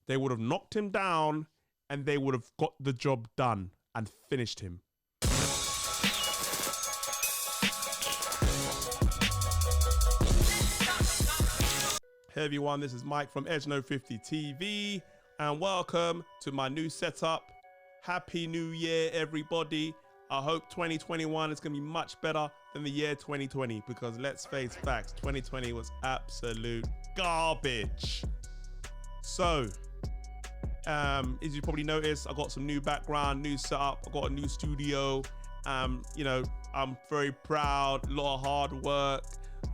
They would have knocked him down and they would have got the job done and finished him. Hey everyone, this is Mike from Edge No 50 TV and welcome to my new setup. Happy New Year everybody. I hope 2021 is going to be much better than the year 2020 because let's face facts, 2020 was absolute garbage. So, as you probably noticed, I got some new background, new setup, I got a new studio. You know, I'm very proud, a lot of hard work,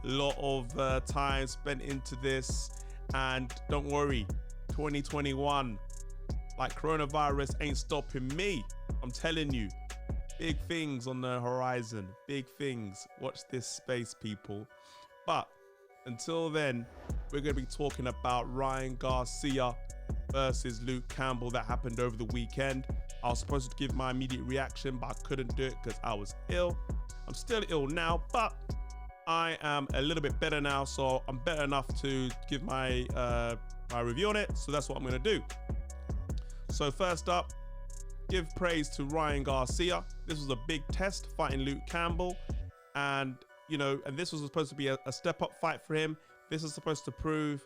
a lot of time spent into this, and don't worry, 2021, like coronavirus ain't stopping me. I'm telling you, big things on the horizon, big things. Watch this space, people. But until then, we're going to be talking about Ryan Garcia versus Luke Campbell that happened over the weekend. I was supposed to give my immediate reaction, but I couldn't do it because I was ill. I'm still ill now, but I am a little bit better now, so I'm better enough to give my my review on it. So that's what I'm going to do. So first up, give praise to Ryan Garcia. This was a big test fighting Luke Campbell, and you know, and this was supposed to be a step up fight for him. This is supposed to prove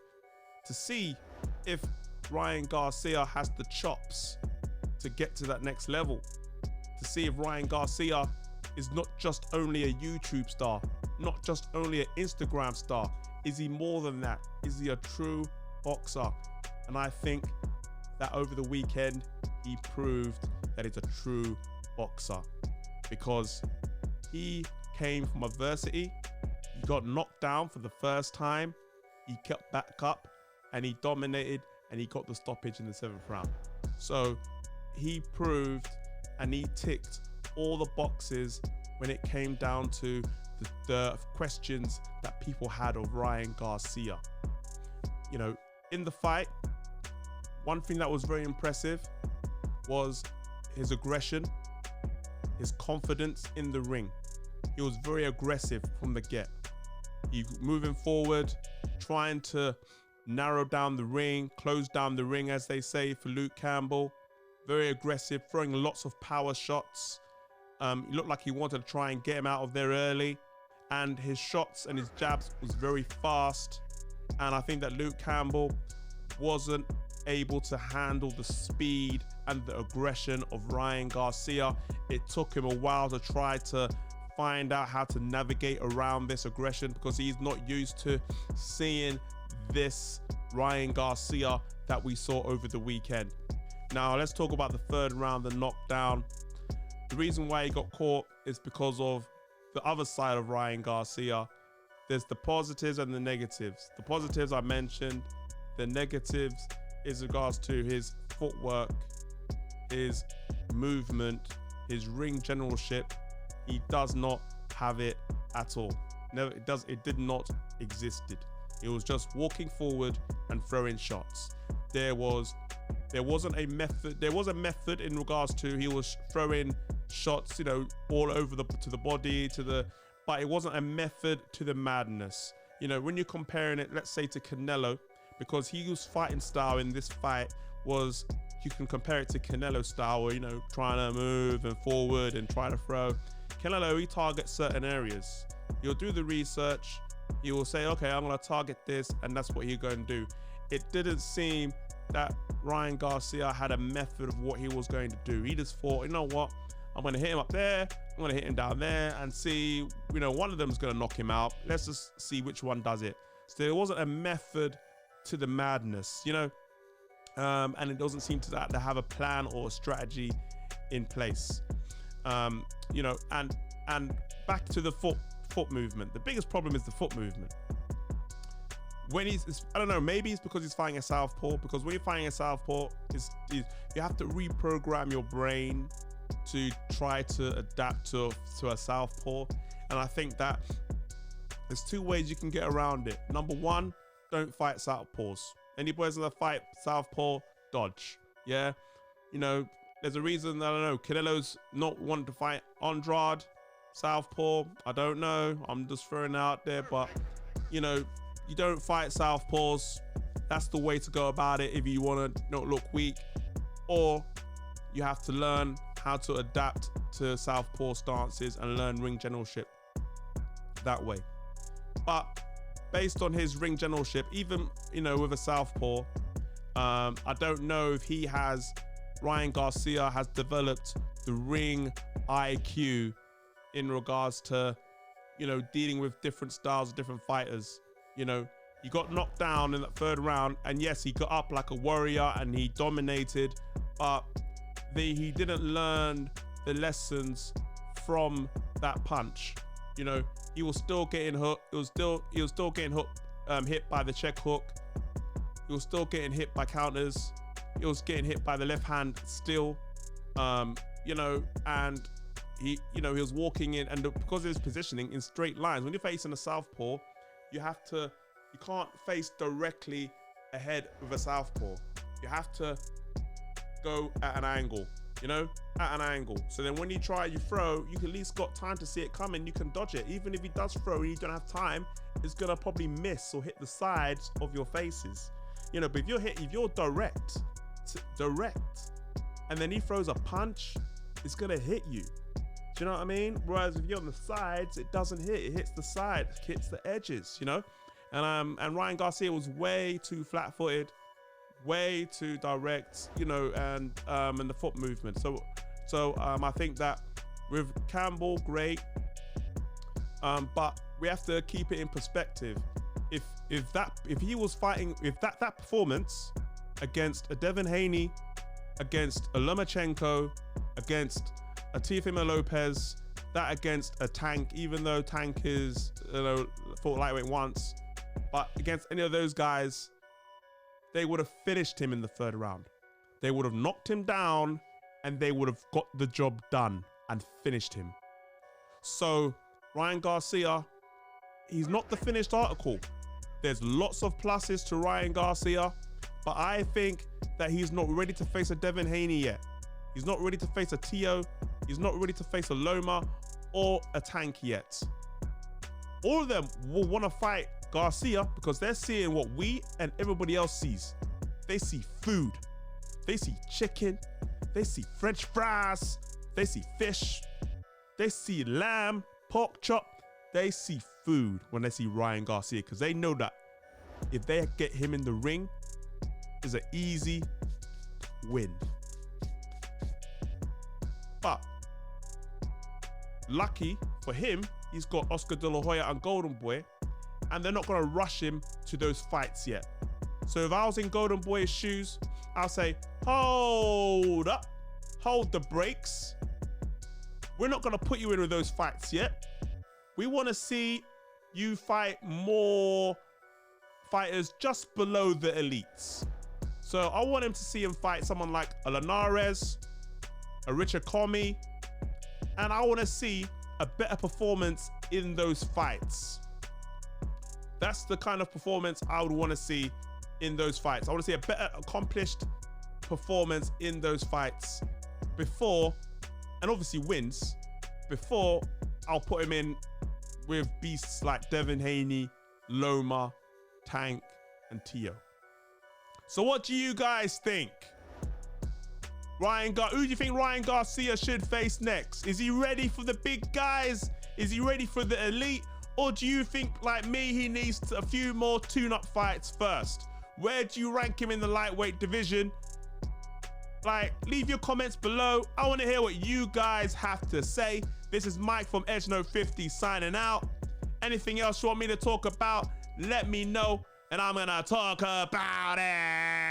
to see if Ryan Garcia has the chops to get to that next level, to see if Ryan Garcia is not just only a YouTube star, not just only an Instagram star. Is he more than that? Is he a true boxer? And I think that over the weekend he proved that he's a true boxer because he came from adversity. He got knocked down for the first time. He kept back up and he dominated and he got the stoppage in the 7th round. So he proved and he ticked all the boxes when it came down to the questions that people had of Ryan Garcia. You know, in the fight, one thing that was very impressive was his aggression, his confidence in the ring. He was very aggressive from the get. He moving forward, trying to narrow down the ring, close down the ring, as they say for Luke Campbell. Very aggressive, throwing lots of power shots. He looked like he wanted to try and get him out of there early. And his shots and his jabs was very fast. And I think that Luke Campbell wasn't able to handle the speed and the aggression of Ryan Garcia. It took him a while to try to find out how to navigate around this aggression because he's not used to seeing this Ryan Garcia that we saw over the weekend. Now let's talk about the 3rd round, the knockdown. The reason why he got caught is because of the other side of Ryan Garcia. There's the positives and the negatives. The positives I mentioned. The negatives is regards to his footwork, his movement, his ring generalship. He does not have it at all. Never, it did not existed. It was just walking forward and throwing shots. There wasn't a method. There was a method in regards to he was throwing shots, you know, all over to the body, but it wasn't a method to the madness. You know, when you're comparing it, let's say to Canelo, because his fighting style in this fight was, you can compare it to Canelo style, where, you know, trying to move and forward and try to throw. Canelo, he targets certain areas. He'll do the research. He will say, okay, I'm going to target this, and that's what he's going to do. It didn't seem that Ryan Garcia had a method of what he was going to do. He just thought, you know what, I'm going to hit him up there, I'm going to hit him down there, and see, you know, one of them is going to knock him out. Let's just see which one does it. So there wasn't a method to the madness, you know, and it doesn't seem to have a plan or a strategy in place. You know, and back to the foot movement. The biggest problem is the foot movement. When I don't know, maybe it's because he's fighting a southpaw, because when you're fighting a southpaw, you have to reprogram your brain to try to adapt to a southpaw. And I think that there's 2 ways you can get around it. Number 1, don't fight southpaws. Any boys in the fight southpaw, dodge. Yeah, you know, there's a reason, I don't know, Canelo's not wanting to fight Andrade, southpaw. I don't know, I'm just throwing it out there, but you know, you don't fight southpaws. That's the way to go about it if you want to not look weak, or you have to learn how to adapt to Southpaw stances and learn ring generalship that way. But based on his ring generalship, even, you know, with a Southpaw, I don't know if Ryan Garcia has developed the ring IQ in regards to, you know, dealing with different styles of different fighters. You know, he got knocked down in that third round, and yes, he got up like a warrior and he dominated, but he didn't learn the lessons from that punch. You know, he was still getting hooked. He was still getting hooked, hit by the check hook. He was still getting hit by counters. He was getting hit by the left hand still. You know, and he was walking in, and because of his positioning in straight lines, when you're facing a Southpaw, you can't face directly ahead with a Southpaw. You have to go at an angle, you know, at an angle. So then when you throw, you at least got time to see it coming. You can dodge it. Even if he does throw and you don't have time, it's gonna probably miss or hit the sides of your faces, you know. But if you're direct, and then he throws a punch, it's gonna hit you. Do you know what I mean? Whereas if you're on the sides, it doesn't hit. It hits the side, it hits the edges, you know. And Ryan Garcia was way too flat-footed, way too direct, you know, and the foot movement. So I think that with Campbell, great, but we have to keep it in perspective. If he was fighting, if that performance against a Devin Haney, against a Lomachenko, against a Teofimo Lopez, that against a Tank, even though Tank is, you know, fought lightweight once, but against any of those guys, they would have finished him in the third round. They would have knocked him down and they would have got the job done and finished him. So Ryan Garcia, he's not the finished article. There's lots of pluses to Ryan Garcia, but I think that he's not ready to face a Devin Haney yet. He's not ready to face a Tio. He's not ready to face a Loma or a Tank yet. All of them will want to fight Garcia because they're seeing what we and everybody else sees. They see food. They see chicken. They see French fries. They see fish. They see lamb, pork chop. They see food when they see Ryan Garcia because they know that if they get him in the ring, it's an easy win. But lucky for him, he's got Oscar De La Hoya and Golden Boy, and they're not going to rush him to those fights yet. So if I was in Golden Boy's shoes, I'll say, hold up, hold the brakes. We're not going to put you in with those fights yet. We want to see you fight more fighters just below the elites. So I want him to see him fight someone like a Linares, a Richard Comey, and I want to see a better performance in those fights. That's the kind of performance I would want to see in those fights. I want to see a better accomplished performance in those fights before, and obviously wins, before I'll put him in with beasts like Devin Haney, Loma, Tank, and Tio. So what do you guys think? Who do you think Ryan Garcia should face next? Is he ready for the big guys? Is he ready for the elite? Or do you think, like me, he needs a few more tune-up fights first? Where do you rank him in the lightweight division? Like, leave your comments below. I want to hear what you guys have to say. This is Mike from Edge Note 50 signing out. Anything else you want me to talk about, let me know, and I'm gonna talk about it.